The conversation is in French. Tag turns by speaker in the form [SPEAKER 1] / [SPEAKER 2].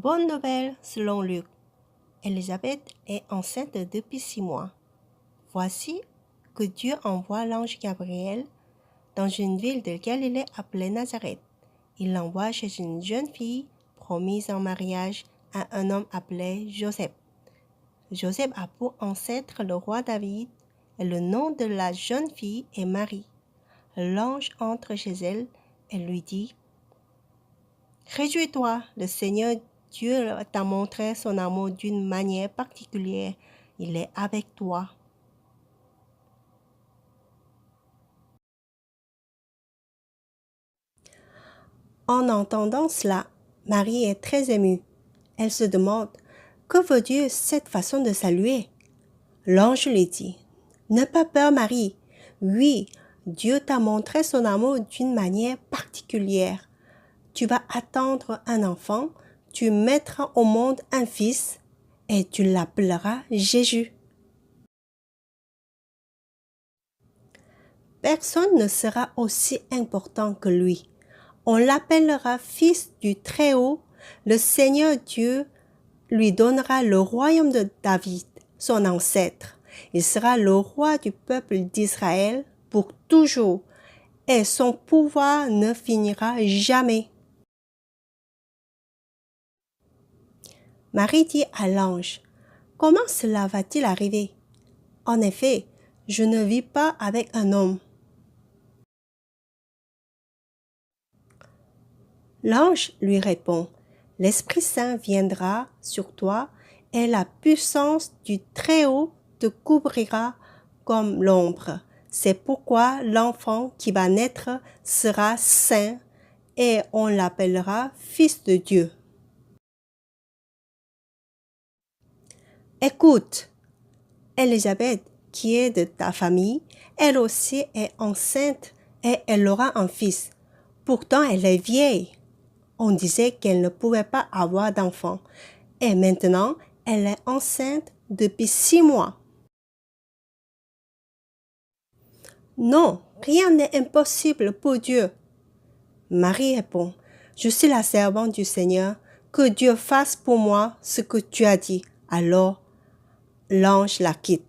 [SPEAKER 1] Bonne nouvelle selon Luc. Élisabeth est enceinte depuis 6 mois. Voici que Dieu envoie l'ange Gabriel dans une ville de Galilée appelée Nazareth. Il l'envoie chez une jeune fille promise en mariage à un homme appelé Joseph. Joseph a pour ancêtre le roi David et le nom de la jeune fille est Marie. L'ange entre chez elle et lui dit: Réjouis-toi, le Seigneur Dieu t'a montré son amour d'une manière particulière. Il est avec toi. En entendant cela, Marie est très émue. Elle se demande: que veut Dieu cette façon de saluer? L'ange lui dit: N'aie pas peur, Marie. Oui, Dieu t'a montré son amour d'une manière particulière. Tu vas attendre un enfant, tu mettras au monde un fils et tu l'appelleras Jésus. Personne ne sera aussi important que lui. On l'appellera fils du Très-Haut. Le Seigneur Dieu lui donnera le royaume de David, son ancêtre. Il sera le roi du peuple d'Israël pour toujours, et son pouvoir ne finira jamais. Marie dit à l'ange: Comment cela va-t-il arriver? En effet, je ne vis pas avec un homme. L'ange lui répond: L'Esprit Saint viendra sur toi et la puissance du Très-Haut te couvrira comme l'ombre. C'est pourquoi l'enfant qui va naître sera saint et on l'appellera Fils de Dieu. Écoute, Élisabeth, qui est de ta famille, elle aussi est enceinte et elle aura un fils. Pourtant, elle est vieille. On disait qu'elle ne pouvait pas avoir d'enfant. Et maintenant, elle est enceinte depuis 6 mois. Non, rien n'est impossible pour Dieu. Marie répond: Je suis la servante du Seigneur, que Dieu fasse pour moi ce que tu as dit. Alors, l'ange la quitte.